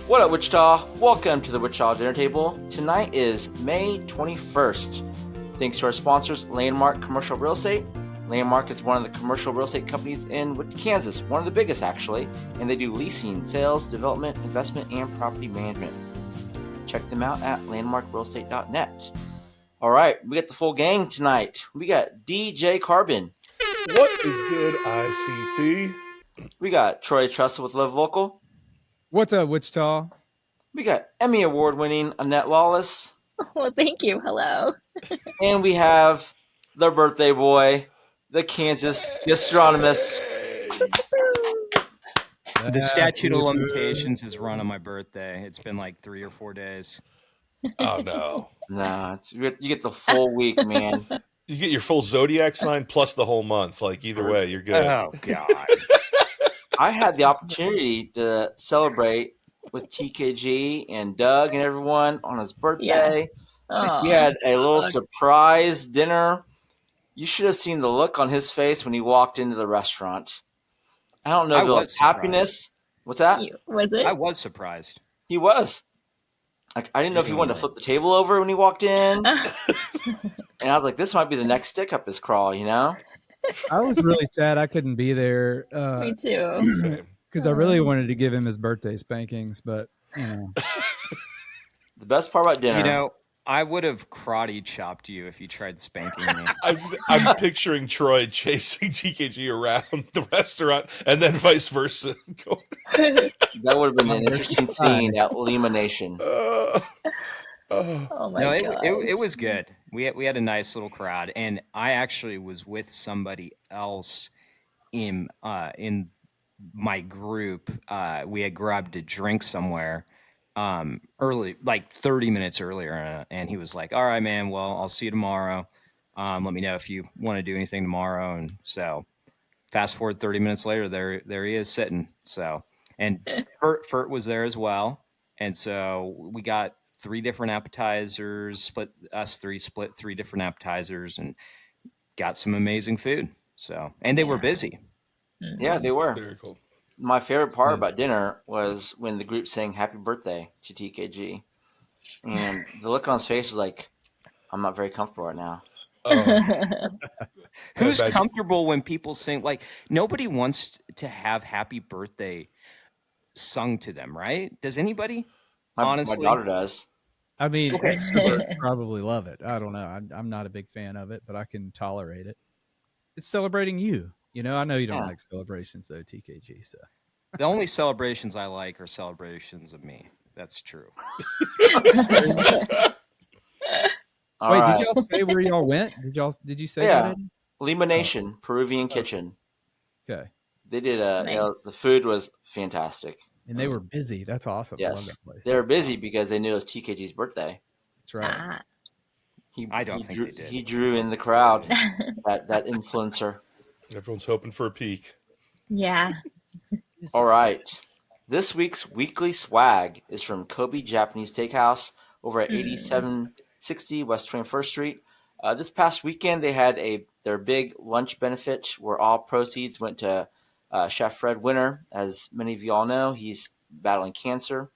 What up, Wichita? Welcome to the Wichita Dinner Table. Tonight is May 21st. Thanks to our sponsors, Landmark Commercial Real Estate. Landmark is one of the commercial real estate companies in Kansas, one of the biggest actually, and they do leasing, sales, development, investment, and property management. Check them out at landmarkrealestate.net. All right, we got the full gang tonight. We got DJ Carbon. What is good, ICT? We got Troy Trussell with Love Vocal. What's up, Wichita? We got Emmy Award-winning Annette Lawless. Well, thank you. Hello. And we have the birthday boy, the Kansas Gastronomist. The statute of limitations has run on my birthday. It's been like 3 or 4 days. Oh, no. Nah, you get the full week, man. You get your full zodiac sign plus the whole month. Like, either way, you're good. Oh, God. I had the opportunity to celebrate with TKG and Doug and everyone on his birthday. Yeah. We had a little surprise dinner. You should have seen the look on his face when he walked into the restaurant. I don't know if it was happiness. What's that? Was it? I was surprised. He was. Like, I didn't know if he wanted to flip the table over when he walked in. And I was like, this might be the next stick up his crawl, you know? I was really sad I couldn't be there. Me too. Because I really wanted to give him his birthday spankings, but, you know. The best part about dinner. You know, I would have karate chopped you if you tried spanking me. I'm picturing Troy chasing TKG around the restaurant and then vice versa. That would have been an interesting scene at Lima Nation. Oh my No, god. it was good. We had a nice little crowd, and I actually was with somebody else in my group. We had grabbed a drink somewhere early, like 30 minutes earlier, and he was like, "All right, man. Well, I'll see you tomorrow. Let me know if you want to do anything tomorrow." And so, fast forward 30 minutes later, there he is sitting. So, and Fert was there as well, and so we got 3 different appetizers. Split 3 different appetizers, and got some amazing food. So, and they were busy. Yeah, they were. Very cool. My favorite part about dinner was when the group sang happy birthday to TKG. And the look on his face was like, I'm not very comfortable right now. Who's comfortable when people sing? Like, nobody wants to have happy birthday sung to them, right? Does anybody? Honestly, my daughter does. I mean, extroverts probably love it. I don't know. I'm not a big fan of it, but I can tolerate it. It's celebrating you. You know, I know you don't like celebrations, though, TKG. So the only celebrations I like are celebrations of me. That's true. Wait, did y'all say where y'all went? Did you say that? Lima Nation, Peruvian Kitchen. Okay. They did the food was fantastic. And they were busy. That's awesome. Yes. I love that place. They were busy because they knew it was TKG's birthday. That's right. I don't think they did. He drew in the crowd, that influencer. Everyone's hoping for a peak. Yeah. All right. This week's weekly swag is from Kobe Japanese Steakhouse over at 8760 West 21st Street. This past weekend, they had their big lunch benefit where all proceeds went to Chef Fred Winter. As many of you all know, he's battling cancer.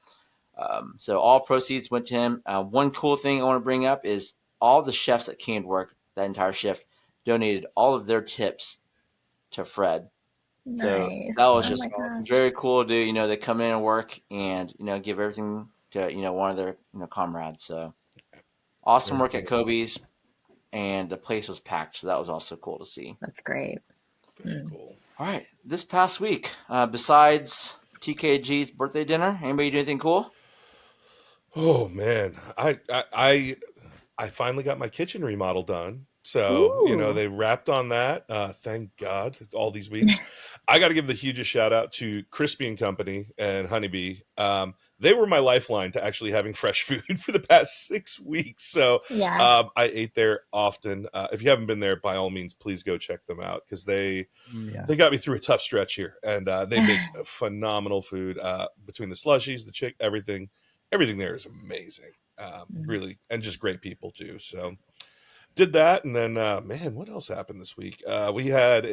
So all proceeds went to him. One cool thing I want to bring up is all the chefs that came to work that entire shift donated all of their tips to Fred. Nice. So that was just very cool to do. You know, they come in and work and, you know, give everything to, you know, one of their, you know, comrades. So awesome work at Kobe's, and the place was packed. So that was also cool to see. That's great. Very cool. All right. This past week, besides TKG's birthday dinner, anybody do anything cool? Oh man, I finally got my kitchen remodel done. So, you know, they wrapped on that. Thank God, all these weeks. I got to give the hugest shout out to Crispy and Company and Honeybee. They were my lifeline to actually having fresh food for the past 6 weeks. So I ate there often. If you haven't been there, by all means, please go check them out because they got me through a tough stretch here. And they make phenomenal food between the slushies, the chick, everything. Everything there is amazing. Really, and just great people too. So did that, and then man, what else happened this week? We had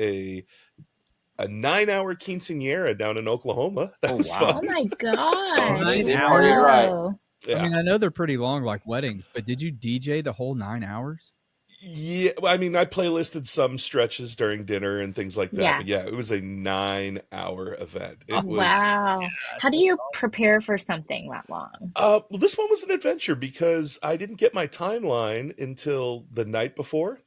a 9-hour quinceañera down in Oklahoma. That was wow. Oh fun. my Oh, gosh. they 9 did party it right. Whoa. Yeah. I mean, I know they're pretty long, like weddings, but did you DJ the whole 9 hours? Yeah, well, I mean, I playlisted some stretches during dinner and things like that, Yeah. but yeah, it was a 9-hour event. It was Wow. How do you prepare for something that long? well, this one was an adventure because I didn't get my timeline until the night before.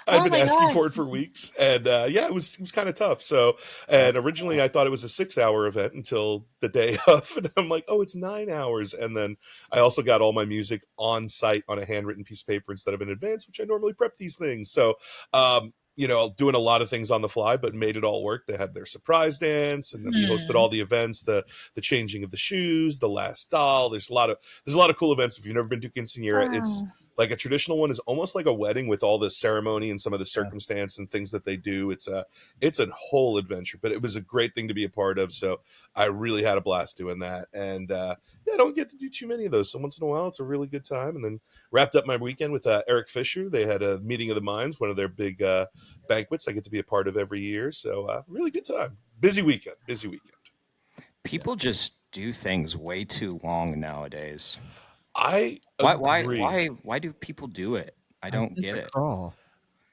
I'd Oh been my asking for gosh. it for weeks, and yeah, it was kind of tough. So, and originally I thought it was a 6-hour event until the day of, and I'm like, oh, it's 9 hours. And then I also got all my music on site on a handwritten piece of paper instead of in advance, which I normally prep these things. So, doing a lot of things on the fly, but made it all work. They had their surprise dance, and then we hosted all the events, the changing of the shoes, the last doll. There's a lot of cool events. If you've never been to Quinceañera, it's Wow. like a traditional one is almost like a wedding with all the ceremony and some of the circumstance and things that they do. It's a whole adventure, but it was a great thing to be a part of. So I really had a blast doing that. And I don't get to do too many of those. So once in a while, it's a really good time. And then wrapped up my weekend with Eric Fisher. They had a meeting of the minds, one of their big banquets I get to be a part of every year. So really good time. Busy weekend. People just do things way too long nowadays. I agree. Why do people do it? I I don't sense get a it. crawl.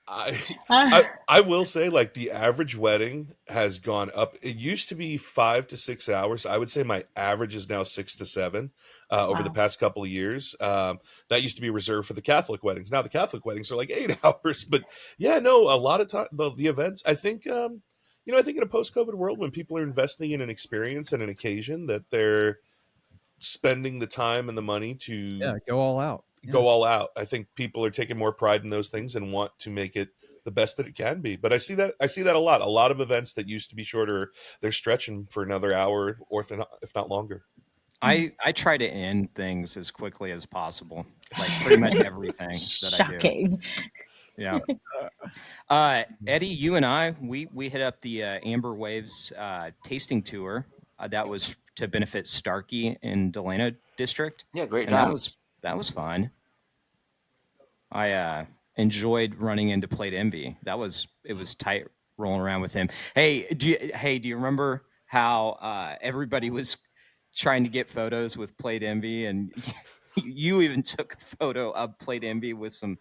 I will say, like, the average wedding has gone up. It used to be 5 to 6 hours. I would say my average is now 6 to 7 over the Wow. past couple of years. That used to be reserved for the Catholic weddings. Now the Catholic weddings are like 8 hours. But yeah, no, a lot of time the events. I think I think in a post-COVID world, when people are investing in an experience and an occasion, that they're spending the time and the money to Yeah, go all out. Yeah. go all out. I think people are taking more pride in those things and want to make it the best that it can be. But I see that a lot. A lot of events that used to be shorter, they're stretching for another hour or if not longer. I try to end things as quickly as possible, like pretty much everything that I do. Shocking. Yeah. Eddie, you and I, we hit up the Amber Waves tasting tour. That was to benefit Starkey in Delano District. Yeah, great And time. that was fun. I enjoyed running into Plate Envy. It was tight rolling around with him. Hey, do you remember how everybody was trying to get photos with Plate Envy, and you even took a photo of Plate Envy with some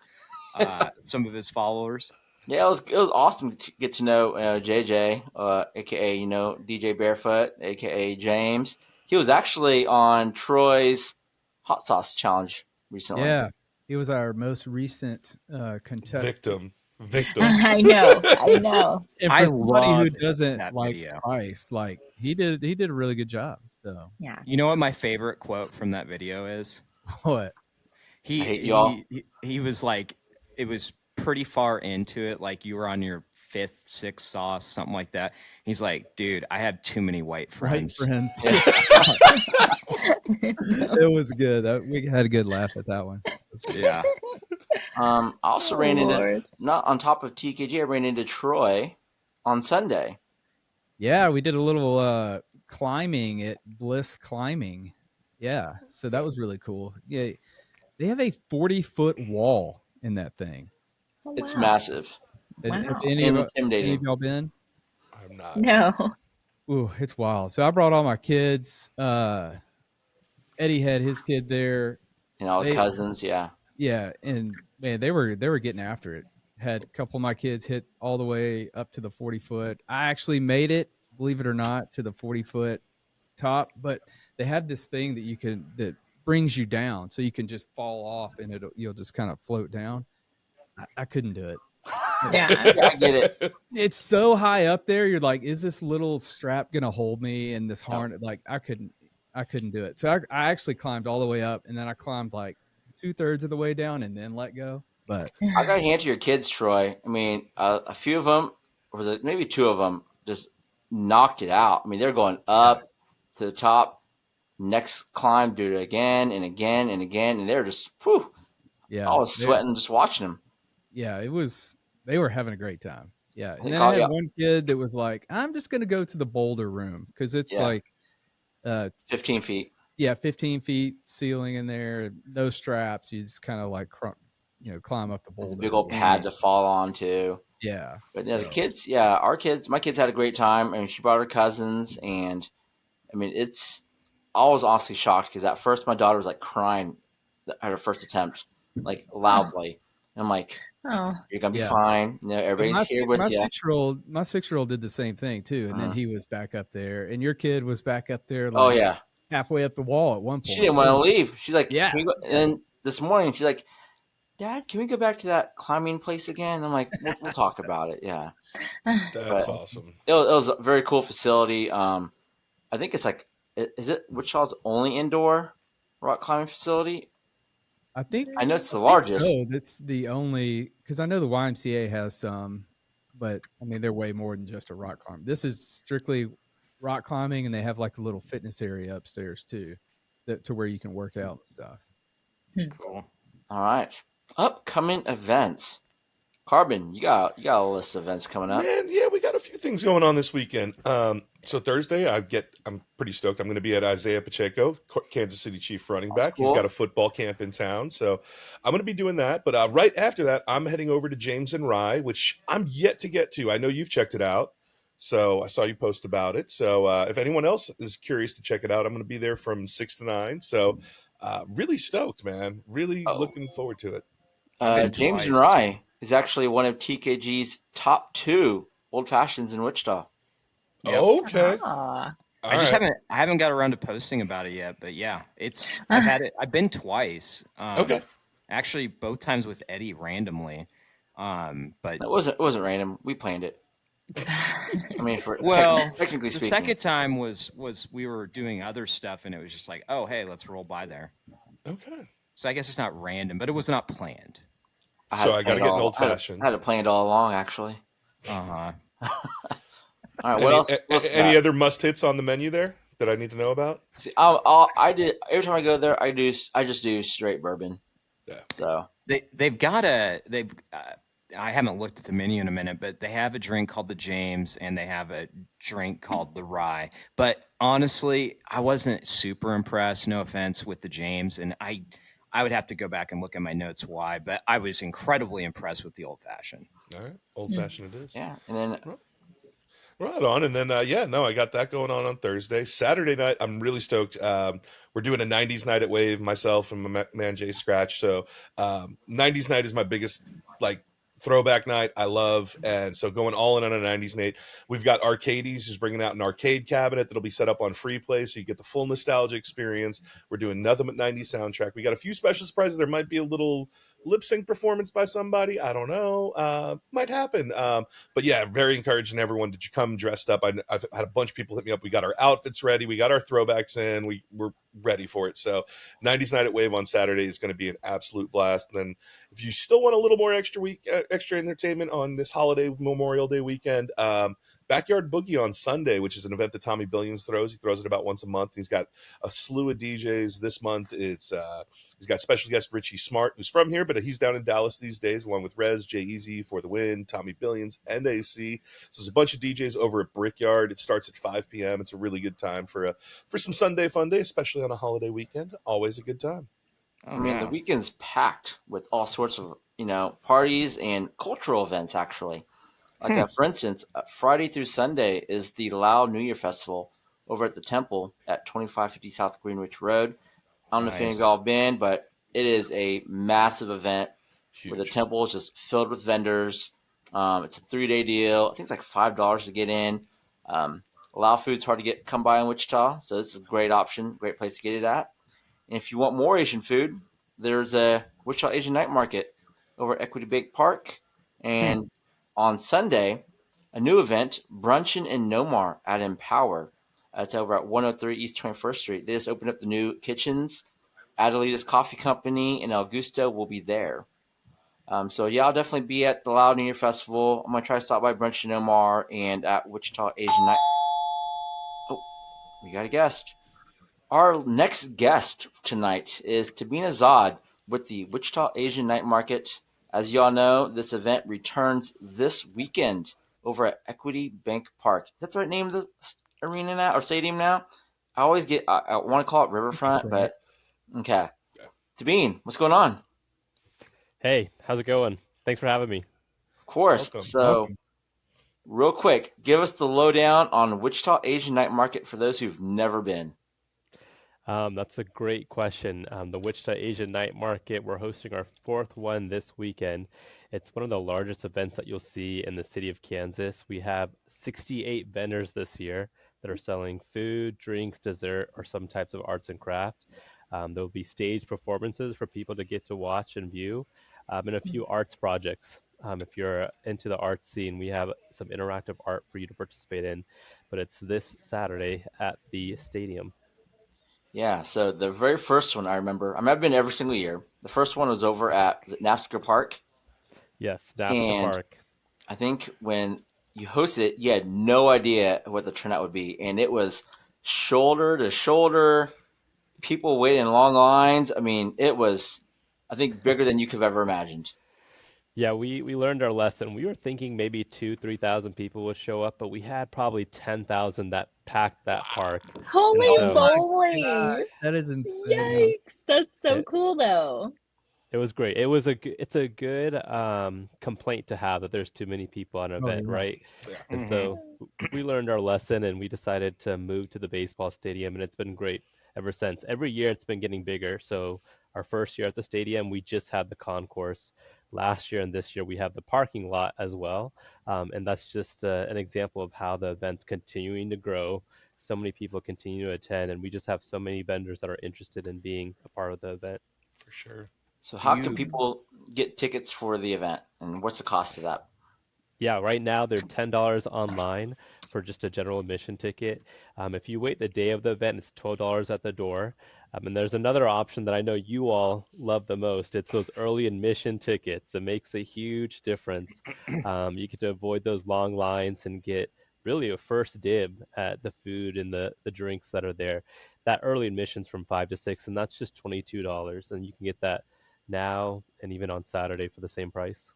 of his followers? Yeah, it was awesome to get to know JJ, aka DJ Barefoot, aka James. He was actually on Troy's hot sauce challenge recently. Yeah, he was our most recent contestant. Victim. I know. And I for somebody who loved doesn't that like video. spice, like he did a really good job. So Yeah. You know what my favorite quote from that video is? what? I hate y'all. He was like, it was pretty far into it, like you were on your 5th, 6th sauce, something like that. He's like, dude, I have too many white friends. Right, friends. It was good. We had a good laugh at that one. Yeah. I also Oh, ran into, Lord. not on top of TKG, I ran into Troy on Sunday. Yeah, we did a little climbing at Bliss Climbing. Yeah, so that was really cool. Yeah, they have a 40-foot wall in that thing. Oh, It's wow. massive. Wow. Have any of Intimidating. y'all been? I'm not. No. Ooh, it's wild. So I brought all my kids. Eddie had his kid there. And all the They- cousins, yeah. Yeah, and man, they were getting after it. Had a couple of my kids hit all the way up to the 40-foot. I actually made it, believe it or not, to the 40-foot top, but they had this thing that brings you down, so you can just fall off and you'll just kind of float down. I couldn't do it. Yeah. Yeah, I get it. It's so high up there. You're like, is this little strap gonna hold me? And this harness, like, I couldn't do it. So I actually climbed all the way up, and then I climbed like 2/3 of the way down, and then let go. But I got to hand to your kids, Troy. I mean, a few of them, or was it maybe 2 of them, just knocked it out. I mean, they're going up to the top. Next climb, do it again and again and again, and they're just, whew. yeah, I was sweating just watching them. yeah, they were having a great time. Yeah. And think then I had I'll- one kid that was like, I'm just going to go to the boulder room because it's Yeah. like, 15 feet. 15 feet ceiling in there, no straps. You just kind of like climb up the There's a boulder. big old pad to fall on too. Yeah. But So, the kids, my kids had a great time. I mean, she brought her cousins, and I mean, I was honestly shocked because at first my daughter was like crying at her first attempt, like Oh, loudly. And I'm like, oh, "You're gonna be yeah. fine. But Everybody's here with my you." 6-year-old did the same thing too, and then Mhm. he was back up there, and your kid was back up there Oh like yeah, halfway up the wall at one she point. didn't It want to was leave. She's like, yeah, "Can we go?" And yeah. then this morning, she's like, "Dad, can we go back to that climbing place again?" I'm like, "We'll talk about it." Yeah, That's but awesome. it was a very cool facility. I think it's like, is it Wichita's only indoor rock climbing facility? I think I know it's I the think largest. so. That's the only because I know the YMCA has some, but I mean they're way more than just a rock climb. This is strictly rock climbing, and they have like a little fitness area upstairs too, to where you can work out and stuff. Cool. All right, upcoming events. Carbon, you got a list of events coming up. Man, yeah, we got a few things going on this weekend. So Thursday, I'm pretty stoked. I'm going to be at Isaiah Pacheco, Kansas City Chief running That's back. He's got cool. a football camp in town, so I'm going to be doing that. But right after that, I'm heading over to James and Rye, which I'm yet to get to. I know you've checked it out, so I saw you post about it. So if anyone else is curious to check it out, I'm going to be there from 6 to 9. So really stoked, man. Really Oh, looking forward to it. I've been James and twice. Rye is actually one of TKG's top two old fashions in Wichita. Yep. Okay, ah. all right, I haven't got around to posting about it yet, but yeah, I've been twice. okay. Actually both times with Eddie randomly. But It wasn't random. We planned it. I mean, for well, technically the speaking. second time was we were doing other stuff and it was just like, oh hey, let's roll by there. Okay. So I guess it's not random, but it was not planned. I had So it I got to planned get an all. old fashioned. I had it planned all along, actually. Uh-huh. All right, what Any else? What's any that? other must hits on the menu there that I need to know about? See, I did every time I go there. I just do straight bourbon. Yeah. So I haven't looked at the menu in a minute, but they have a drink called the James and they have a drink called the Rye. But honestly, I wasn't super impressed, no offense, with the James, and I would have to go back and look at my notes why, but I was incredibly impressed with the old fashioned. All right. Old fashioned it is. yeah, and then Right right on. And then I got that going on Thursday. Saturday night, I'm really stoked. We're doing a 90s night at Wave, myself and my man Jay Scratch. So 90s night is my biggest like throwback night I love, and so going all in on a 90s night. We've got Arcades who's bringing out an arcade cabinet that'll be set up on free play, so you get the full nostalgia experience. We're doing nothing but 90s soundtrack. We got a few special surprises. There might be a little lip sync performance by somebody, I don't know, might happen. But yeah, very encouraging everyone to come dressed up. I've had a bunch of people hit me up. We got our outfits ready, we got our throwbacks in, we're ready for it. So 90s night at Wave on Saturday is going to be an absolute blast. And then if you still want a little more extra entertainment on this holiday Memorial Day weekend, Backyard Boogie on Sunday, which is an event that Tommy Billions throws. He throws it about once a month. He's got a slew of DJs this month. He's got special guest Richie Smart, who's from here, but he's down in Dallas these days, along with Rez, Jay Easy, For the Win, Tommy Billions, and AC. So there's a bunch of DJs over at Brickyard. It starts at 5 p.m. It's a really good time for some Sunday fun day, especially on a holiday weekend. Always a good time. I mean, the weekend's packed with all sorts of parties and cultural events. Actually, like for instance, Friday through Sunday is the Lao New Year Festival over at the Temple at 2550 South Greenwich Road. I don't know if any of y'all have been, but it is a massive event where the Huge. temple is just filled with vendors. It's a 3-day deal. I think it's like $5 to get in. Lao food's hard to come by in Wichita, so this is a great option, great place to get it at. And if you want more Asian food, there's a Wichita Asian Night Market over at Equity Bake Park. And on Sunday, a new event, Brunchin and Nomar at Empower. It's over at 103 East 21st Street. They just opened up the new kitchens. Adelita's Coffee Company and El Gusto will be there. So yeah, I'll definitely be at the Loud New Year Festival. I'm gonna try to stop by Brunchin and Nomar and at Wichita Asian Night. Oh, we got a guest. Our next guest tonight is Taben Azad with the Wichita Asian Night Market. As y'all know, this event returns this weekend over at Equity Bank Park. Is that the right name of the arena now or stadium now? I want to call it That's Riverfront, right. but okay. Taben, what's going on? Hey, how's it going? Thanks for having me. Of course. Welcome. So, Welcome. real quick, give us the lowdown on Wichita Asian Night Market for those who've never been. That's a great question. The Wichita Asian Night Market, we're hosting our fourth one this weekend. It's one of the largest events that you'll see in the city of Kansas. We have 68 vendors this year that are selling food, drinks, dessert, or some types of arts and craft. There will be stage performances for people to get to watch and view, and a few arts projects. If you're into the art scene, we have some interactive art for you to participate in, but it's this Saturday at the stadium. Yeah, so the very first one I remember, I've been every single year. The first one was over at was it NASCAR Park, Yes, NAFSA and Park. I think when you hosted it, you had no idea what the turnout would be, and it was shoulder to shoulder, people waiting in long lines. I mean, it was, I think, bigger than you could have ever imagined. Yeah, we learned our lesson. We were thinking maybe 3,000 people would show up, but we had probably 10,000 that packed that park. And Holy Oh so my moly! gosh, that is insane. Yikes! That's so it, cool though. it was great. It's a good complaint to have that there's too many people on an Oh event, yeah. right? Yeah. And Hmm. so we learned our lesson and we decided to move to the baseball stadium, and it's been great ever since. Every year it's been getting bigger. So our first year at the stadium, we just had the concourse. Last year and this year, we have the parking lot as well. And that's just an example of how the event's continuing to grow. So many people continue to attend, and we just have so many vendors that are interested in being a part of the event. For sure. So, Do how can you people get tickets for the event, and what's the cost of that? Yeah, right now they're $10 online for just a general admission ticket. If you wait the day of the event, it's $12 at the door. And there's another option that I know you all love the most. It's those early admission tickets. It makes a huge difference. You get to avoid those long lines and get really a first dib at the food and the drinks that are there. That early admission's from 5 to 6, and that's just $22. And you can get that now and even on Saturday for the same price.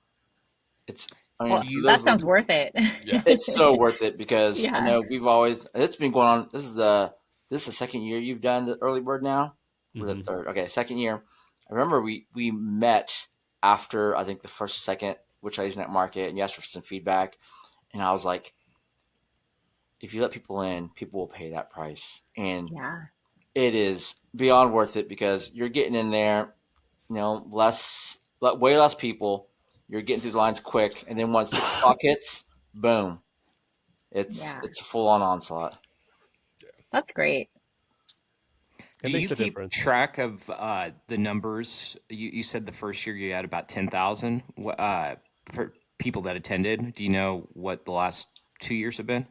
It's, I mean, Well, do for you that those, sounds worth it. Yeah. it's so worth it because I Yeah. know it's been going on. This is the second year you've done the early bird now. Or the Hmm. third? Okay, second year. I remember we met after I think the first or second Which Asian Net Market, and you asked for some feedback, and I was like, if you let people in, people will pay that price, and Yeah. it is beyond worth it because you're getting in there, way less people. You're getting through the lines quick, and then once 6 o'clock hits, boom, Yeah. it's a full on onslaught. That's great. It do you makes a keep difference. track of the numbers? You said the first year you had about 10,000 people that attended. Do you know what the last 2 years have been?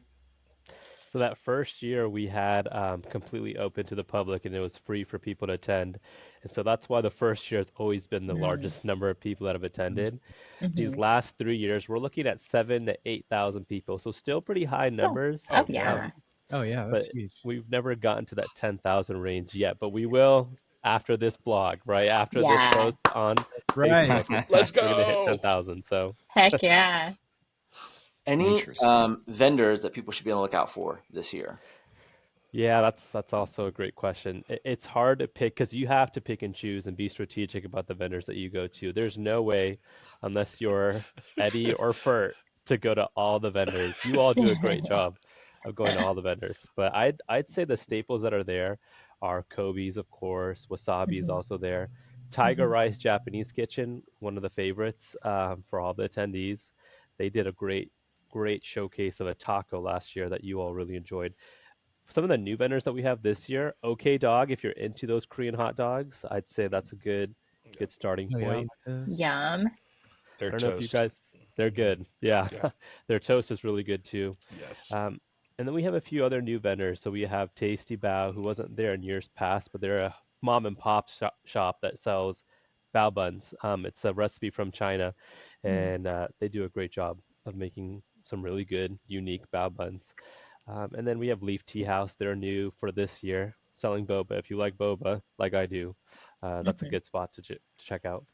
So that first year we had completely open to the public and it was free for people to attend. And so that's why the first year has always been the Mm. largest number of people that have attended. These Hmm. last 3 years, we're looking at 7 to 8,000 people. So still pretty high Still. numbers. Oh Oh yeah. yeah. Oh yeah, that's But huge. we've never gotten to that 10,000 range yet. But we will after this blog, right? After this Yeah. post on That's right. Facebook, Let's we're gonna hit go. 10,000. So Heck yeah. Any Interesting. vendors that people should be on the lookout for this year? yeah, that's also a great question. It's hard to pick because you have to pick and choose and be strategic about the vendors that you go to. There's no way, unless you're Eddie or Fert, to go to all the vendors. You all do a great job of going to all the vendors, but I'd say the staples that are there are Kobe's, of course. Wasabi is Hmm. also there. Tiger Hmm. Rice Japanese Kitchen, one of the favorites for all the attendees. They did a great showcase of a taco last year that you all really enjoyed. Some of the new vendors that we have this year, OK Dog, if you're into those Korean hot dogs, I'd say that's a good starting Oh yeah, point. like this. Yum. They're I don't know if you toast. guys, they're good. Yeah, Yeah. their toast is really good too. Yes. Um, and then we have a few other new vendors. So we have Tasty Bao, who wasn't there in years past, but they're a mom and pop shop that sells bao buns. It's a recipe from China, Mm. and they do a great job of making some really good, unique bao buns. And then we have Leaf Tea House. They're new for this year, selling boba. If you like boba, like I do, that's a Hmm. good spot to check out.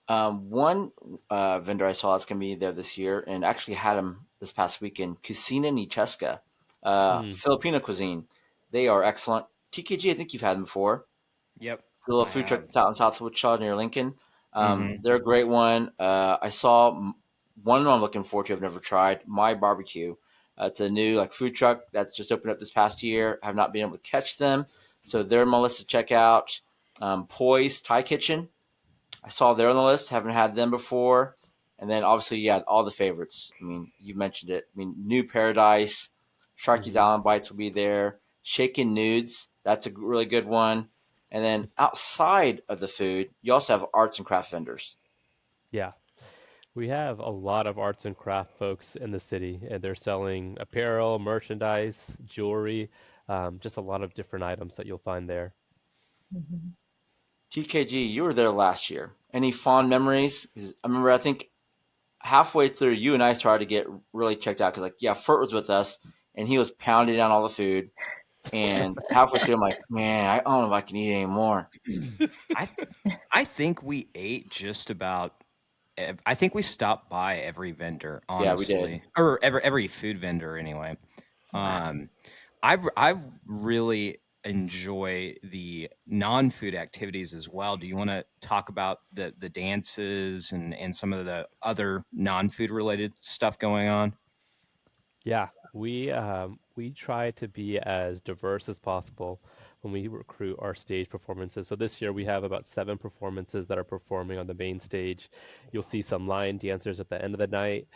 One vendor I saw that's going to be there this year, and actually had him this past weekend, Cucina Ni Cheska, Mm, Filipino cuisine. They are excellent. TKG, I think you've had them before. Yep, The little I food truck have. that's out in South Wichita near Lincoln. Mm-hmm. They're a great one. I saw one I'm looking forward to. I've never tried My Barbecue. It's a new like food truck that's just opened up this past year. I have not been able to catch them, so they're on my list to check out. Poise Thai Kitchen. I saw they're on the list. Haven't had them before. And then obviously, yeah, all the favorites. I mean, you mentioned it. I mean, New Paradise, Sharky's Hmm. Island Bites will be there. Shaken Nudes, that's a really good one. And then outside of the food, you also have arts and craft vendors. Yeah, we have a lot of arts and craft folks in the city, and they're selling apparel, merchandise, jewelry, just a lot of different items that you'll find there. Mhm. TKG, you were there last year. Any fond memories? 'Cause I remember, I think halfway through, you and I started to get really checked out because, like, yeah, Furt was with us, and he was pounding down all the food. And halfway through, I'm like, man, I don't know if I can eat anymore. I I think we ate just about. I think we stopped by every vendor, Yeah, we did. honestly, or every food vendor anyway. Wow. Um, I really enjoy the non-food activities as well. Do you want to talk about the dances and some of the other non-food related stuff going on? Yeah, we try to be as diverse as possible when we recruit our stage performances. So this year we have about 7 performances that are performing on the main stage. You'll see some line dancers at the end of the night.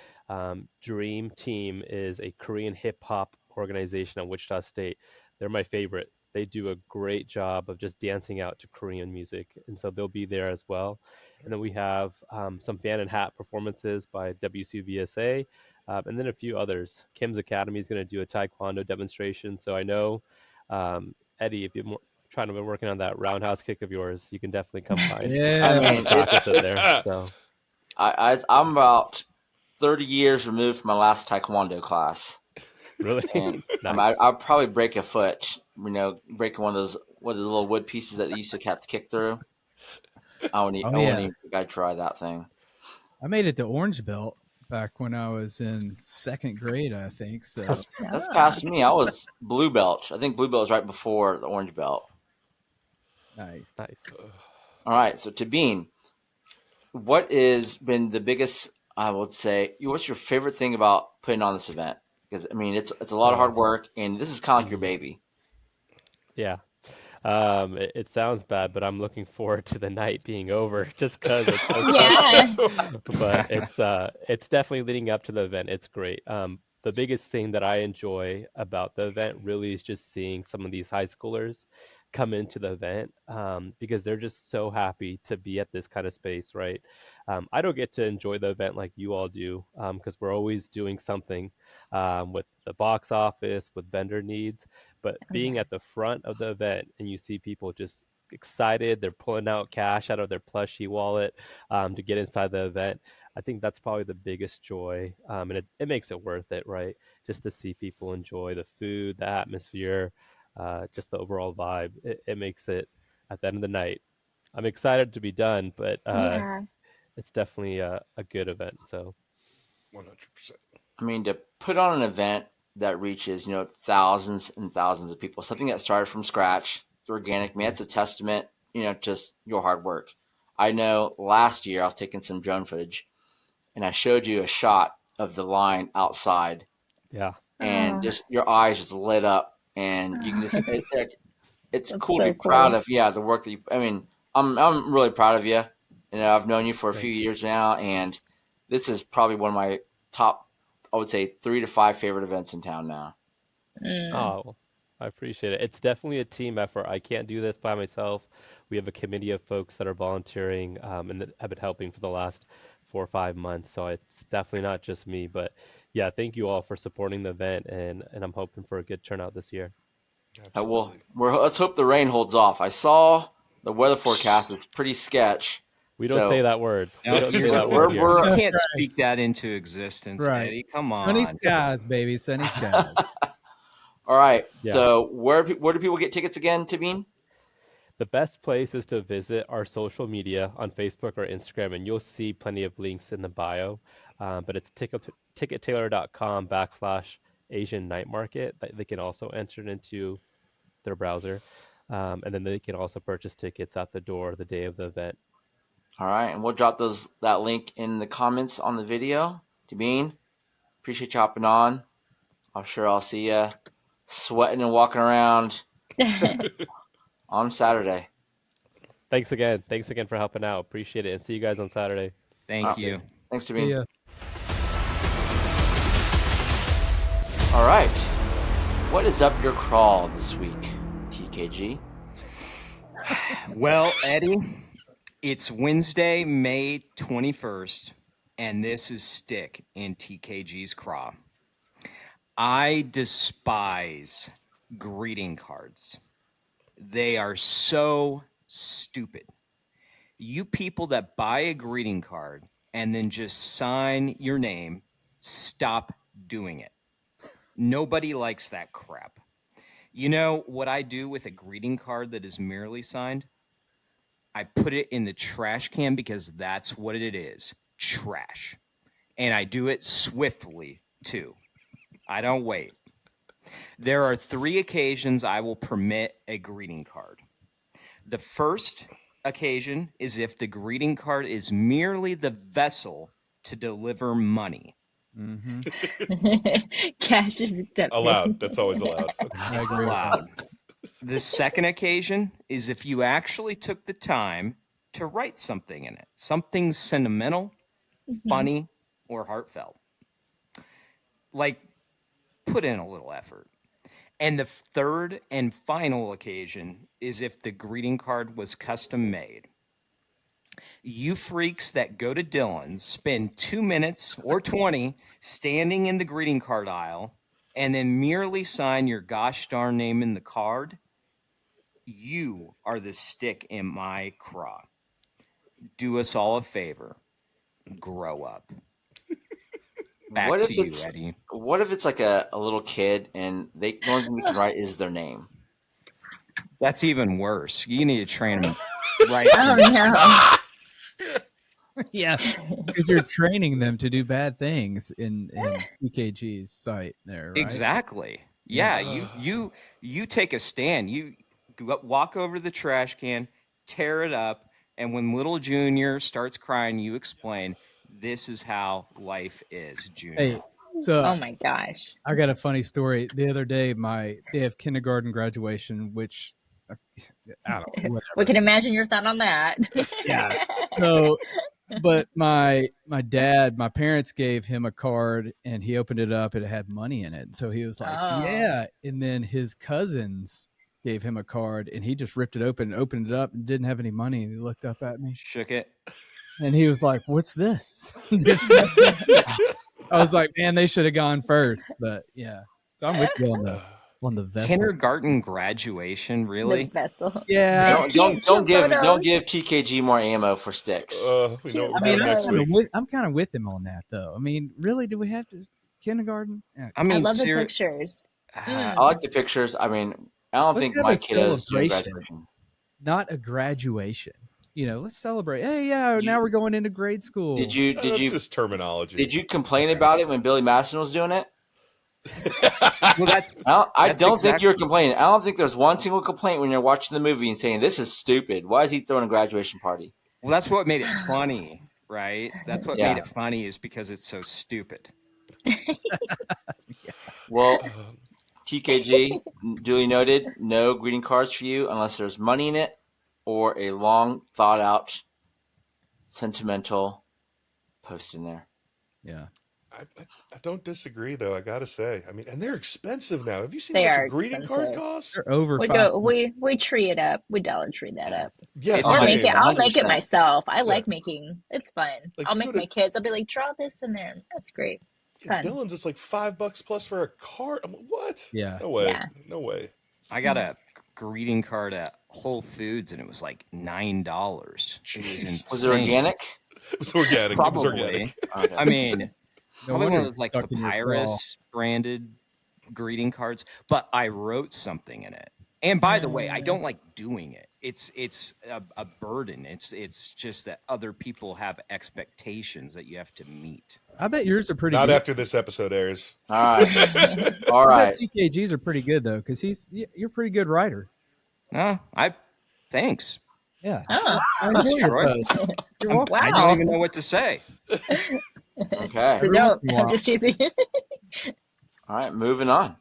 Dream Team is a Korean hip hop organization at Wichita State. They're my favorite. They do a great job of just dancing out to Korean music, and so they'll be there as well. And then we have some fan and hat performances by WCVSA, and then a few others. Kim's Academy is going to do a Taekwondo demonstration. So I know, Eddie, if you're trying to be working on that roundhouse kick of yours, you can definitely come by and I Yeah. mean, practice it there. So I'm about 30 years removed from my last Taekwondo class, really and nice. I'll probably break a foot. Breaking one of the little wood pieces that you used to have to kick through. Oh I won't yeah. even think I'd try that thing. I made it to orange belt back when I was in second grade, I think. So That's Ah. past me. I was blue belt. I think blue belt was right before the orange belt. nice. Nice. All right, so Tabine, what has been the biggest? I would say, what's your favorite thing about putting on this event? Because I mean, it's a lot of hard Oh, work, and this is kind of like your mhm. baby. Yeah. It sounds bad, but I'm looking forward to the night being over just because it's so special. Yeah. But it's definitely leading up to the event. It's great. The biggest thing that I enjoy about the event really is just seeing some of these high schoolers come into the event, because they're just so happy to be at this kind of space, right? I don't get to enjoy the event like you all do, because we're always doing something, with the box office, with vendor needs. But Oh, being yeah. at the front of the event and you see people just excited, they're pulling out cash out of their plushie wallet, to get inside the event. I think that's probably the biggest joy, and it makes it worth it, right? Just to see people enjoy the food, the atmosphere, just the overall vibe. It makes it, at the end of the night. I'm excited to be done, but Yeah. it's definitely a good event. So 100%. I mean, to put on an event that reaches thousands and thousands of people, something that started from scratch, it's organic. Man, mhm. it's a testament, just your hard work. I know last year I was taking some drone footage, and I showed you a shot of the line outside, Yeah, and Oh, just your eyes just lit up, and you can just it's that's cool to so be proud cool. of, yeah, the work that you. I mean, I'm really proud of you. I've known you for a few thanks. years now, and this is probably one of my top, I would say, 3 to 5 favorite events in town now. Mm. Oh, I appreciate it. It's definitely a team effort. I can't do this by myself. We have a committee of folks that are volunteering, and that have been helping for the last 4 or 5 months. So it's definitely not just me. But yeah, thank you all for supporting the event, and I'm hoping for a good turnout this year. Well, Absolutely. let's hope the rain holds off. I saw the weather forecast is pretty sketch, We don't say so that word. We No, don't say you're that word here. we're you can't Right. speak that into existence, Right. Eddie. Come Sunny on. skies, baby. Sunny skies. all right. Yeah. So where do people get tickets again, Tabine? The best place is to visit our social media on Facebook or Instagram, and you'll see plenty of links in the bio. But it's tickettailor.com/Asian Night Market. They can also enter it into their browser, and then they can also purchase tickets at the door the day of the event. All right, and we'll drop that link in the comments on the video. Tabeen, appreciate you hopping on. I'm sure I'll see you sweating and walking around on Saturday. Thanks again. Thanks again for helping out. Appreciate it. And see you guys on Saturday. Thank you. Thanks, See Tabeen. ya. All right, what is up your crawl this week, TKG? Well, Eddie, it's Wednesday, May 21st, and this is Stick in TKG's craw. I despise greeting cards. They are so stupid. You people that buy a greeting card and then just sign your name, stop doing it. Nobody likes that crap. You know what I do with a greeting card that is merely signed? I put it in the trash can because that's what it is, trash. And I do it swiftly, too. I don't wait. There are 3 occasions I will permit a greeting card. The first occasion is if the greeting card is merely the vessel to deliver money. Mm-hmm. Cash is accepted. Allowed. That's always allowed. I It's agree with that. allowed. The second occasion is if you actually took the time to write something in it, something sentimental, funny, or heartfelt. Like, put in a little effort. And the third and final occasion is if the greeting card was custom made. You freaks that go to Dylan's spend 2 minutes or 20 standing in the greeting card aisle and then merely sign your gosh darn name in the card. You are the stick in my craw. Do us all a favor. Grow up. Back What to if you, it's Eddie. what if it's like a little kid and the only thing they can write is their name? That's even worse. You need to train them right. Oh no. Yeah, because you're training them to do bad things in EKG's site there, right? Exactly. Yeah, you take a stand. You walk over to the trash can, tear it up, and when little Junior starts crying, you explain, this is how life is, Junior. Hey, so Oh my gosh. I got a funny story. The other day, my day of kindergarten graduation, which I don't know, whatever. We can imagine your thought on that. Yeah. So, but my dad, my parents gave him a card, and he opened it up, and it had money in it. So he was like, Oh. "Yeah." And then his cousins gave him a card, and he just ripped it open, and opened it up, and didn't have any money. And he looked up at me, Shook it. and he was like, "What's this?" I was like, "Man, they should have gone first." But yeah, so I'm with you on the vessel. Kindergarten graduation, The really? vessel. Yeah, Don't give photos. TKG more ammo for sticks. We know what I we're mean, doing next week. I'm kind of with him on that, though. I mean, really, do we have to kindergarten? Yeah. I I mean, love the pictures. I like the pictures. I mean, I don't Let's think have my a kiddos doing celebration. graduation. Not a graduation. You know, let's celebrate. Hey, yeah, now we're going into grade school. Did you That's just terminology. did you complain about it when Billy Madison was doing it? well, that's I That's don't think exact- you were complaining. I don't think there's one single complaint when you're watching the movie and saying this is stupid. Why is he throwing a graduation party? well, that's what made it funny, right? That's what Yeah. made it funny is because it's so stupid. Well, TKG, duly noted, no greeting cards for you unless there's money in it or a long thought out sentimental post in there. Yeah. I don't disagree, though. I gotta say, I mean, and they're expensive now. Have you seen They how much are a greeting card expensive. costs? They're over We five. go. We tree it up. We Dollar Tree that up. Yeah, It's I'll Same. make it. I'll make it 100%. myself. I like making. It's fun. Like, I'll you make go to- my kids. I'll be like, draw this in there. That's great. Yeah, Fun. Dylan's, it's like $5 plus for a card. I'm like, what? Yeah. No way. Yeah. No way. I got a greeting card at Whole Foods and it was like $9. It was Jeez. insane. Was it organic? It was organic. It was Probably. organic. Okay. I mean, No probably one wonder of those it's like stuck in your papyrus branded greeting cards, but I wrote something in it. And by the way, I don't like doing it. It's a burden. It's just that other people have expectations that you have to meet. I bet yours are pretty Not good. after this episode airs. All right. All I right. bet TKG's are pretty good, though, because you're a pretty good writer. Thanks. Yeah. Oh, I Thanks, enjoy your Troy. posts. You're welcome. I don't even know what to say. Okay. Every once don't. in a I'm while. just teasing. All right, moving on.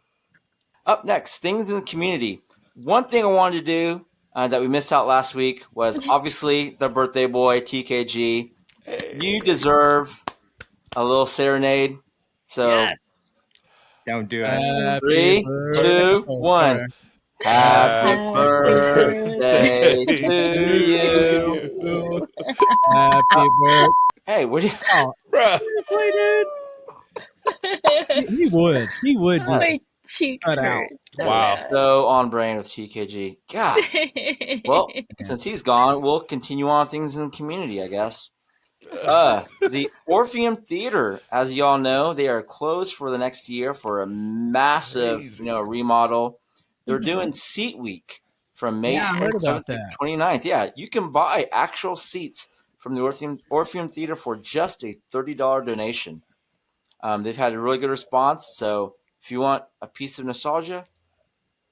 Up next, things in the community. One thing I wanted to do that we missed out last week was obviously the birthday boy, TKG. You deserve a little serenade. So, Yes. Don't do it. Happy 3, birthday. 2, Oh, 1. sorry. Happy Happy birthday birthday to to you. You. you. Happy birthday. Hey, what do you? Oh, Bruh. seriously, dude. He would. He would just My cheeks cut out. hurt so That is Wow. bad. so on brand with TKG. God. Well, since he's gone, we'll continue on things in the community, I guess. The Orpheum Theater, as y'all know, they are closed for the next year for a massive, Crazy. remodel. They're Mhm. doing Seat Week from May Yeah, I heard 27th about through that. 29th. Yeah, you can buy actual seats from the Orpheum Theater for just a $30 donation. They've had a really good response, so if you want a piece of nostalgia,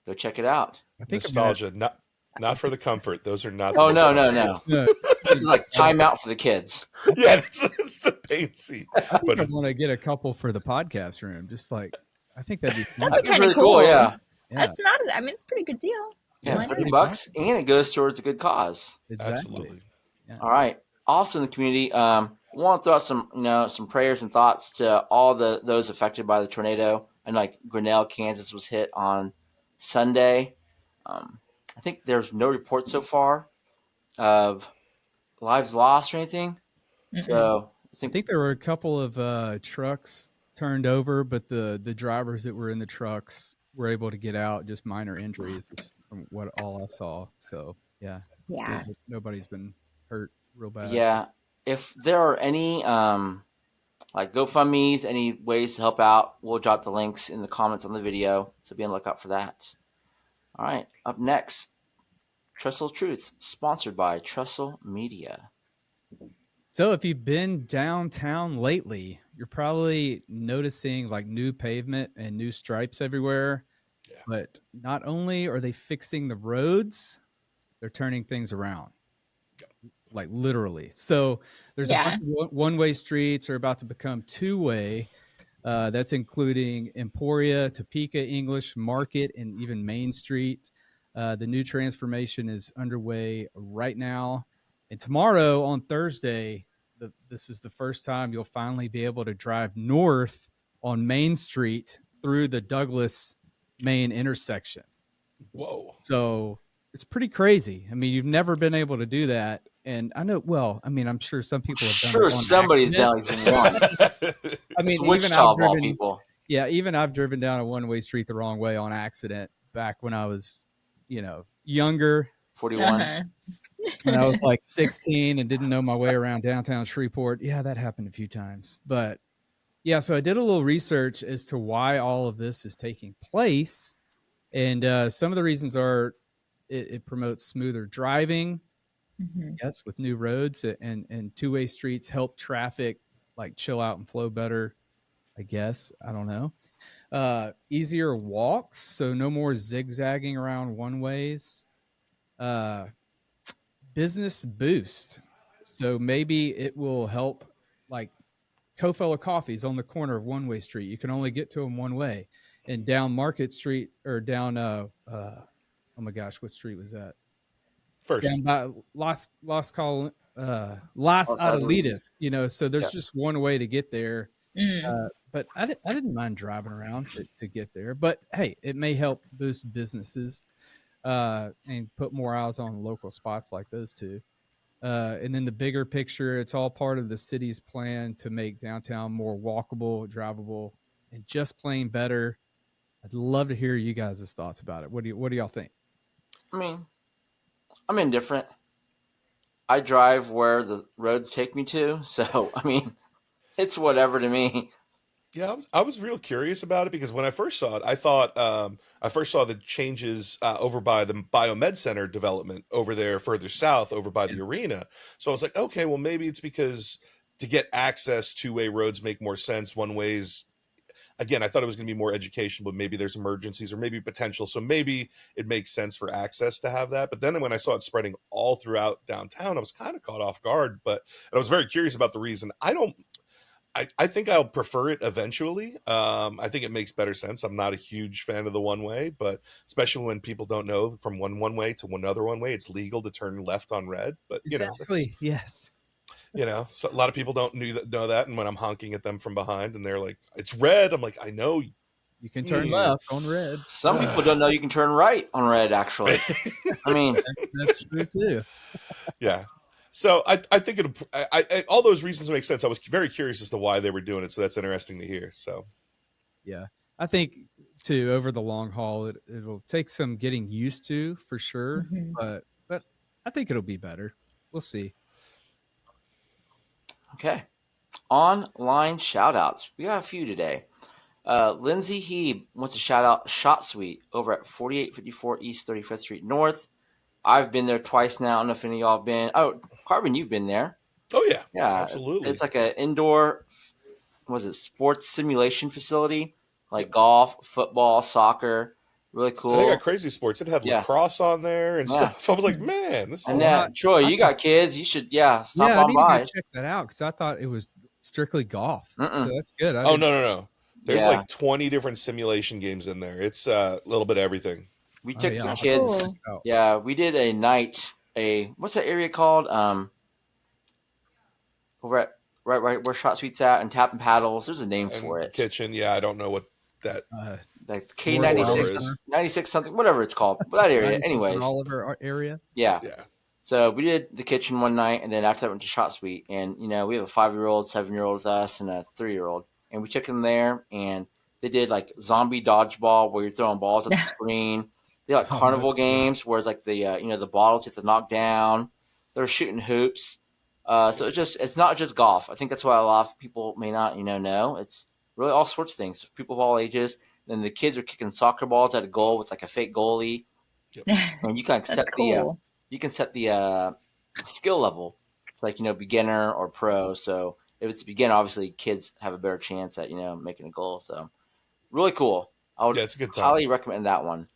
go check it out. I think I'm gonna. Nostalgia, not for the comfort. Those are not the Oh, most no, no, comfortable. no. No, This is like timeout for the kids. Yeah, it's the pain seat. I think But I want to get a couple for the podcast room. Just like, I think that'd be fun. That'd be kind of Really cool. cool, yeah. Yeah, That's not. I mean, it's a pretty good deal. Yeah, Why not? 30 bucks, and it goes towards a good cause. exactly. absolutely. Yeah. All right. Also in the community, want to throw out some prayers and thoughts to all those affected by the tornado. And like Grinnell, Kansas was hit on Sunday. I think there's no report so far of lives lost or anything. Mm-mm. So I think there were a couple of trucks turned over, but the drivers that were in the trucks were able to get out. Just minor injuries, is from what all I saw. So yeah, it's Yeah. good. Nobody's been hurt real bad. yeah, if there are any like GoFundMe's, any ways to help out, we'll drop the links in the comments on the video. So be on the lookout for that. All right. Up next, Trestle Truth, sponsored by Trestle Media. So if you've been downtown lately, you're probably noticing like new pavement and new stripes everywhere. Yeah. But not only are they fixing the roads, they're turning things around. Like literally. So there's a Yeah. bunch of one-way streets are about to become two-way. That's including Emporia, Topeka, English Market, and even Main Street. The new transformation is underway right now. And tomorrow on Thursday, this is the first time you'll finally be able to drive north on Main Street through the Douglas Main intersection. Whoa. So it's pretty crazy. I mean, you've never been able to do that. And I know, well, I mean, I'm sure some people have done Sure, it on somebody's done accident. at least one. I mean, It's even Wichita I've of all driven, people. yeah, even I've driven down a one-way street the wrong way on accident back when I was, younger, 41. Uh-huh. when I was like 16 and didn't know my way around downtown Shreveport. Yeah, that happened a few times. But yeah, so I did a little research as to why all of this is taking place. And some of the reasons are it promotes smoother driving. Mhm. Yes, with new roads and two-way streets help traffic like chill out and flow better, I guess. I don't know. Easier walks, so no more zigzagging around one ways. Business boost. So maybe it will help like Co-Fellow Coffees on the corner of one-way street. You can only get to them one way. And down Market Street or down oh my gosh, what street was that? First. Down by Las Adelitas, so there's Yeah. just one way to get there. Mm. But I didn't mind driving around to get there. But hey, it may help boost businesses and put more eyes on local spots like those two. And then the bigger picture, it's all part of the city's plan to make downtown more walkable, drivable, and just plain better. I'd love to hear you guys' thoughts about it. What do y'all think? I mean, I'm indifferent. I drive where the roads take me to. So, I mean, it's whatever to me. Yeah, I was real curious about it because when I first saw it, I thought I first saw the changes over by the Biomed Center development over there further south over by the arena. So I was like, okay, well maybe it's because to get access, two-way roads make more sense. One ways, again, I thought it was going to be more educational, but maybe there's emergencies or maybe potential. So maybe it makes sense for Access to have that. But then when I saw it spreading all throughout downtown, I was kind of caught off guard. But I was very curious about the reason. I think I'll prefer it eventually. I think it makes better sense. I'm not a huge fan of the one way, but especially when people don't know from one way to another one way, it's legal to turn left on red. But Exactly. Yes. so a lot of people don't know that. And when I'm honking at them from behind and they're like, "It's red," I'm like, "I know." You can turn left on red. Some people don't know you can turn right on red, actually. I mean, That's true too. Yeah. So I think all those reasons make sense. I was very curious as to why they were doing it. So that's interesting to hear. So Yeah. I think too, over the long haul, it'll take some getting used to for sure. Mhm. But I think it'll be better. We'll see. okay. Online shout-outs. We got a few today. Lindsay Heeb wants to shout out Shot Suite over at 4854 East 35th Street North. I've been there twice now. I don't know if any of y'all have been. Oh, Carbon, you've been there. oh yeah, Yeah, absolutely. it's like an indoor, sports simulation facility, like golf, football, soccer. Really cool. They got crazy sports. It had Yeah. lacrosse on there and Yeah. stuff. I was like, man, this is And awesome. Troy, I you got kids. You should, stop I on need by. to go check that out because I thought it was strictly golf. Mm-mm. So that's good. Oh no. There's Yeah. like 20 different simulation games in there. It's a little bit of everything. We Oh, took yeah, the I'll have to kids. check it out. Yeah, we did a night. What's that area called? Over at right where Shot Suite's at, and Tap and Paddles. There's a name And for it. kitchen. Yeah, I don't know what that. Like Corridor K96, is. 96 something, whatever it's called. But that area, 96 in anyways. Oliver area. Yeah. Yeah. So we did the kitchen one night, and then after that went to Shot Suite. And we have a 5-year-old, 7-year-old with us, and a 3-year-old. And we took them there, and they did like zombie dodgeball where you're throwing balls at the screen. They did like Oh, carnival that's cool. games where it's like the the bottles you have to knock down. They were shooting hoops. So it's not just golf. I think that's why a lot of people may not know. It's really all sorts of things. People of all ages. Then the kids are kicking soccer balls at a goal with like a fake goalie, and you can That's set cool. the skill level. It's like beginner or pro. So if it's beginner, obviously kids have a better chance at making a goal. So really cool. I would Yeah, it's a good time. highly recommend that one.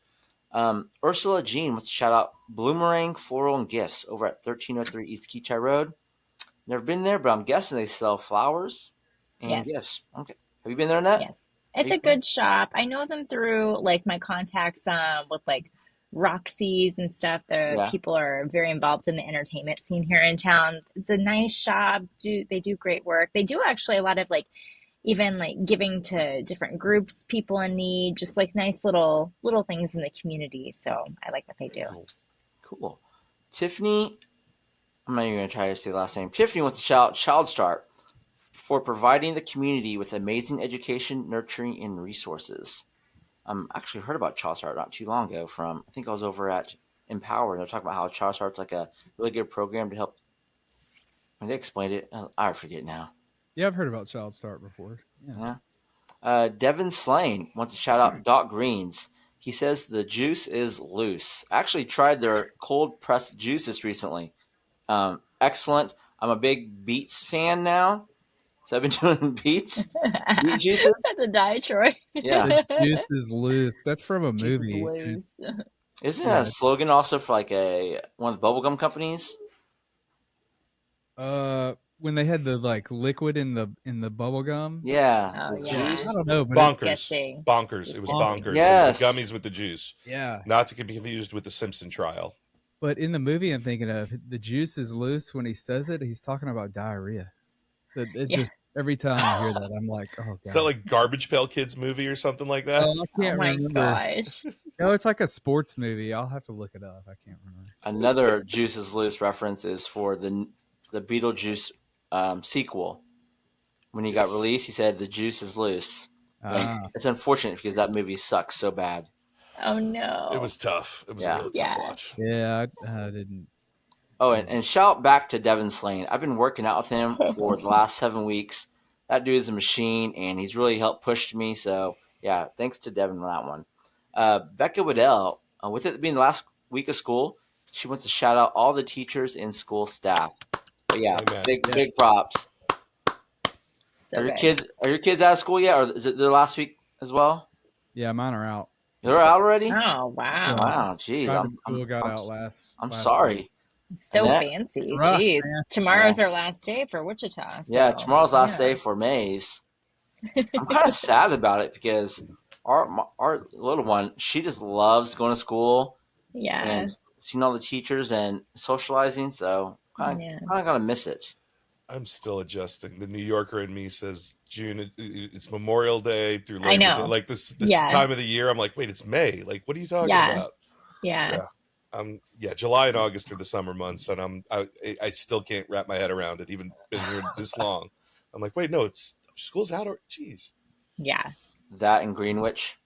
Ursula Jean wants to shout out Bloomerang Floral and Gifts over at 1303 East Keachai Road. Never been there, but I'm guessing they sell flowers and Yes. gifts. Okay. Have you been there, Annette? Yes. It's you a good shop. I know them through like my contacts with like Roxy's and stuff. The Yeah. people are very involved in the entertainment scene here in town. It's a nice shop. They do great work. They do actually a lot of like even like giving to different groups, people in need, just like nice little things in the community. So I like what they do. Cool. Tiffany, I'm not even going to try to say the last name. Tiffany wants to shout Child Start for providing the community with amazing education, nurturing, and resources. Actually heard about Child Start not too long ago from, I think I was over at Empower, and they're talking about how Child Start's like a really good program to help. And they explained it. I forget now. Yeah, I've heard about Child Start before. Yeah. Devin Slane wants to shout out Doc Greens. He says the juice is loose. I actually tried their cold pressed juices recently. Excellent. I'm a big beets fan now, so I've been doing beet juices. That's a die, Troy. Yeah, The juice is loose. That's from a Juice is movie. loose. isn't that a slogan also for like one of the bubblegum companies? When they had the like liquid in the bubble gum. Yeah, Oh, the yeah. juice. I don't know, but Bonkers. Guessing. Bonkers. It was bonkers. Yes. It was the gummies with the juice. yeah. Not to be confused with the Simpson trial. But in the movie I'm thinking of, the juice is loose. When he says it, he's talking about diarrhea. So it just every time I hear that, I'm like, oh god. Is that like Garbage Pail Kids movie or something like that? I Oh can't my remember. gosh. No, it's like a sports movie. I'll have to look it up. I can't remember. Another Juice is Loose reference is for the Beetlejuice sequel. When he got released, he said the juice is loose. And it's unfortunate because that movie sucks so bad. Oh no. It was tough. It was Yeah. a really Yeah. tough watch. Yeah, I didn't. Oh, and shout back to Devin Slane. I've been working out with him for the last 7 weeks. That dude is a machine, and he's really helped push me. So, yeah, thanks to Devin on that one. Becca Waddell, with it being the last week of school, she wants to shout out all the teachers and school staff. But yeah, Amen. big props. So Are your good. kids out of school yet, or is it their last week as well? Yeah, mine are out. They're out already. Oh, wow. Wow, geez, Private school got I'm out last I'm week. sorry. So Annette? fancy. Rough, Jeez. man. Tomorrow's Yeah. our last day for Wichita. Yeah, So, tomorrow's last day yeah. for Maze. I'm kind of sad about it because our little one, she just loves going to school Yeah. and seeing all the teachers and socializing. So Yeah. kind of gonna miss it. I'm still adjusting. The New Yorker in me says June. It's Memorial Day through I Labor Day. know. Like this Yeah. time of the year, I'm like, wait, it's May. Like, what are you talking Yeah. about? Yeah. Yeah. July and August are the summer months, and I still can't wrap my head around it. Even been here this long, I'm like, wait, no, it's school's out. Jeez, Yeah. That in Greenwich.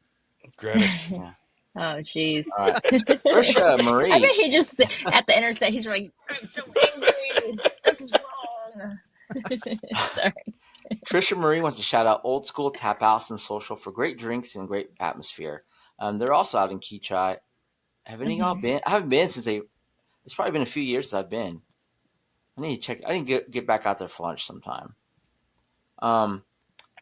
Greenwich. Yeah. Oh, jeez. All right. Trisha I Marie. bet he just at the intersection, he's like, I'm so angry. This is wrong. Sorry. Trisha Marie wants to shout out Old School Tap House and Social for great drinks and great atmosphere. They're also out in Keachai. Have any of y'all been? I haven't been since it's probably been a few years since I've been. I need to check. I need to get back out there for lunch sometime.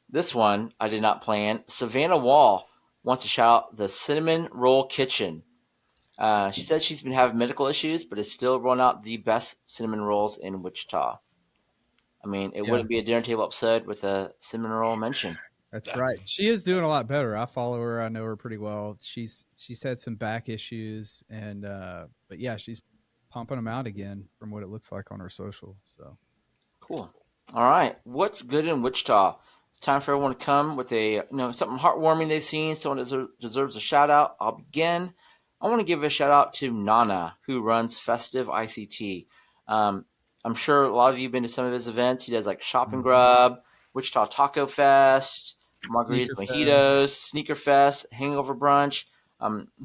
This one I did not plan. Savannah Wall wants to shout out the Cinnamon Roll Kitchen. She said she's been having medical issues, but is still rolling out the best cinnamon rolls in Wichita. I mean, it wouldn't be a dinner table episode with a cinnamon roll mention. That's right. She is doing a lot better. I follow her. I know her pretty well. She's had some back issues, and but yeah, she's pumping them out again from what it looks like on her social. So Cool. All right. What's good in Wichita? It's time for everyone to come with a something heartwarming they've seen, someone that deserves a shout out. I'll begin. I want to give a shout out to Nana, who runs Festive ICT. I'm sure a lot of you have been to some of his events. He does like Shop and Grub, Wichita Taco Fest, Margaritas, Sneaker Mojitos, Sneaker Fest, Hangover Brunch.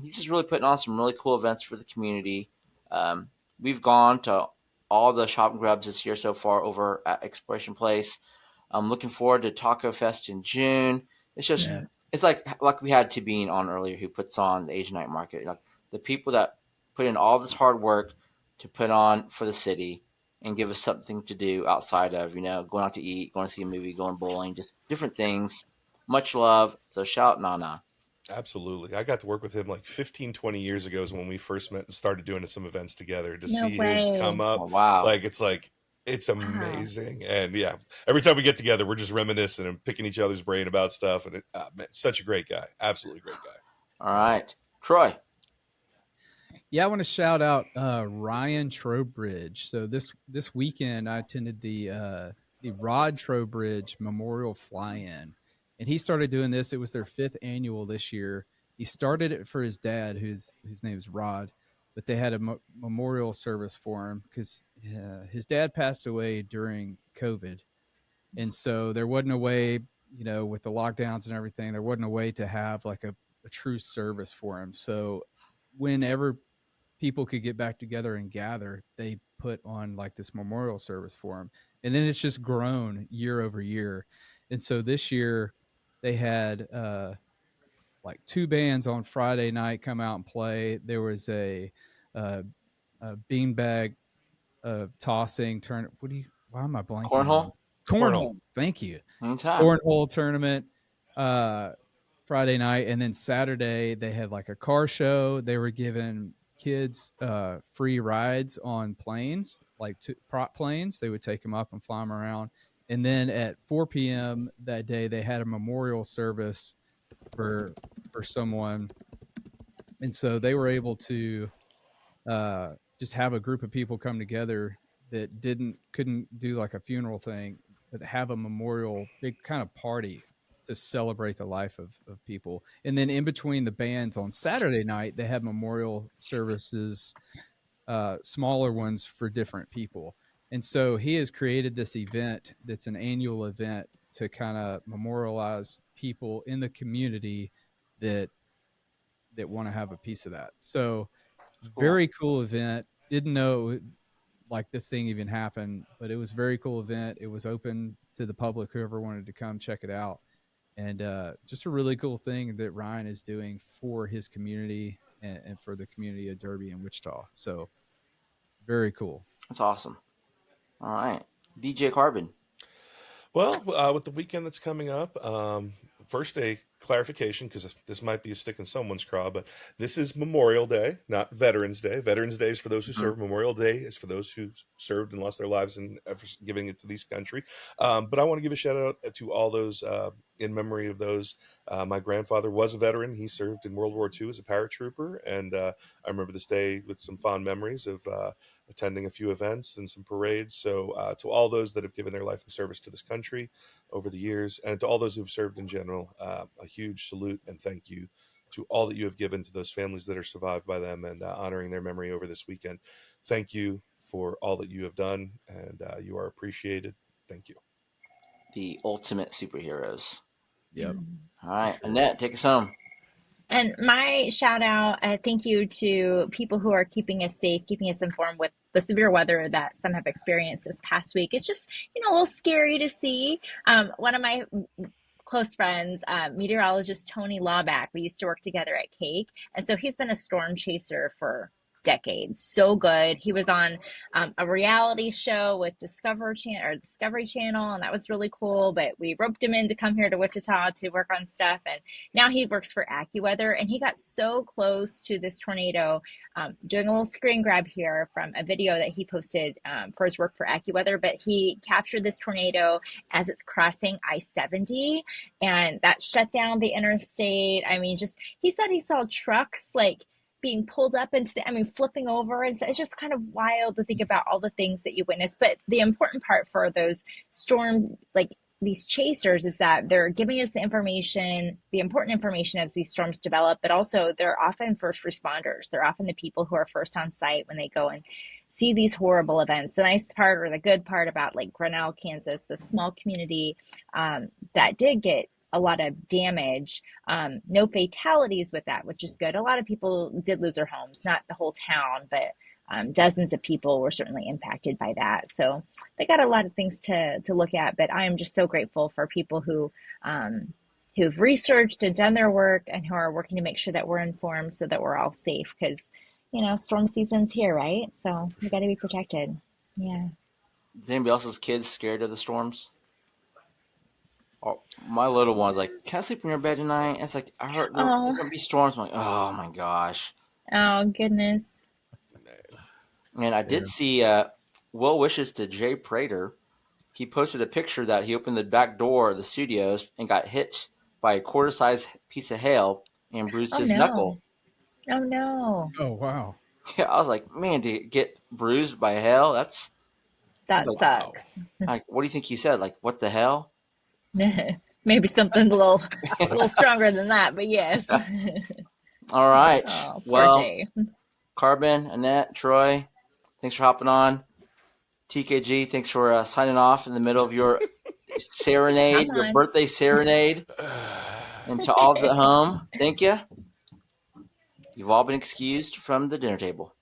He's just really putting on some really cool events for the community. We've gone to all the Shop and Grubs this year so far over at Exploration Place. I'm looking forward to Taco Fest in June. It's just it's like we had Taben on earlier, who puts on the Asian night market. Like the people that put in all this hard work to put on for the city and give us something to do outside of going out to eat, going to see a movie, going bowling, just different things. Much love. So shout Nana. Absolutely. I got to work with him like 15, 20 years ago is when we first met and started doing some events together to No see way. his come up. Oh, wow. It's amazing. And yeah, every time we get together, we're just reminiscing and picking each other's brain about stuff. And man, such a great guy. Absolutely great guy. All right. Troy. yeah, I want to shout out Ryan Trowbridge. So this weekend, I attended the Rod Trowbridge Memorial Fly-In, and he started doing this. It was their 5th annual this year. He started it for his dad, whose name is Rod, but they had a memorial service for him because his dad passed away during COVID, and so there wasn't a way, with the lockdowns and everything, there wasn't a way to have like a true service for him. So whenever people could get back together and gather, they put on like this memorial service for him. And then it's just grown year over year. And so this year they had like 2 bands on Friday night come out and play. There was a beanbag tossing turn. Why am I blanking? Cornhole? Cornhole. Thank you. Anytime. Cornhole tournament. Friday night, and then Saturday they had like a car show. They were giving kids free rides on planes, like prop planes. They would take them up and fly them around. And then at 4 p.m. that day, they had a memorial service for someone, and so they were able to just have a group of people come together that couldn't do like a funeral thing, but have a memorial big kind of party to celebrate the life of people. And then in between the bands on Saturday night, they have memorial services, smaller ones for different people. And so he has created this event that's an annual event to kind of memorialize people in the community that want to have a piece of that. So very cool event. Didn't know like this thing even happened, but it was a very cool event. It was open to the public, whoever wanted to come check it out. And just a really cool thing that Ryan is doing for his community and for the community of Derby and Wichita. So very cool. That's awesome. All right. DJ Carbon. Well, with the weekend that's coming up, first a clarification because this might be a stick in someone's craw, but this is Memorial Day, not Veterans Day. Veterans Day is for those who serve. Memorial Day is for those who served and lost their lives in giving it to this country. But I want to give a shout out to all those in memory of those. My grandfather was a veteran. He served in World War II as a paratrooper, and I remember this day with some fond memories of attending a few events and some parades. So to all those that have given their life in service to this country over the years, and to all those who've served in general, a huge salute and thank you to all that you have given to those families that are survived by them, and honoring their memory over this weekend. Thank you for all that you have done, and you are appreciated. Thank you. The ultimate superheroes. Yep. All right, Annette, take us home. And my shout out, thank you to people who are keeping us safe, keeping us informed with the severe weather that some have experienced this past week. It's just, a little scary to see. One of my close friends, meteorologist Tony Lawback, we used to work together at Cake. And so he's been a storm chaser for decades. So good. He was on a reality show with Discovery Channel, and that was really cool. But we roped him in to come here to Wichita to work on stuff, and now he works for AccuWeather. And he got so close to this tornado. Doing a little screen grab here from a video that he posted for his work for AccuWeather. But he captured this tornado as it's crossing I-70, and that shut down the interstate. I mean, he said he saw trucks being pulled up into flipping over. And so it's just kind of wild to think about all the things that you witness. But the important part for those these chasers is that they're giving us the important information as these storms develop, but also they're often first responders. They're often the people who are first on site when they go and see these horrible events. The nice part, or the good part about Grinnell, Kansas, the small community that did get a lot of damage, no fatalities with that, which is good. A lot of people did lose their homes, not the whole town, but dozens of people were certainly impacted by that. So they got a lot of things to look at, but I am just so grateful for people who've researched and done their work and who are working to make sure that we're informed so that we're all safe, because, storm season's here, right? So we got to be protected. Yeah. Is anybody else's kids scared of the storms? Oh, my little one's like, "Can I sleep in your bed tonight?" It's like, I heard there's going to be storms. I'm like, oh my gosh. Oh, goodness. And I did see well wishes to Jay Prater. He posted a picture that he opened the back door of the studios and got hit by a quarter-sized piece of hail and bruised his knuckle. Oh, no. Oh, wow. Yeah, I was like, man, to get bruised by hail, that sucks. Like, what do you think he said? Like, what the hell? Maybe something a little stronger than that, but yes. All right. Oh, well, Jay. Carbon, Annette, Troy, thanks for hopping on. TKG, thanks for signing off in the middle of your serenade, your birthday serenade. And to all at home, thank you. You've all been excused from the dinner table.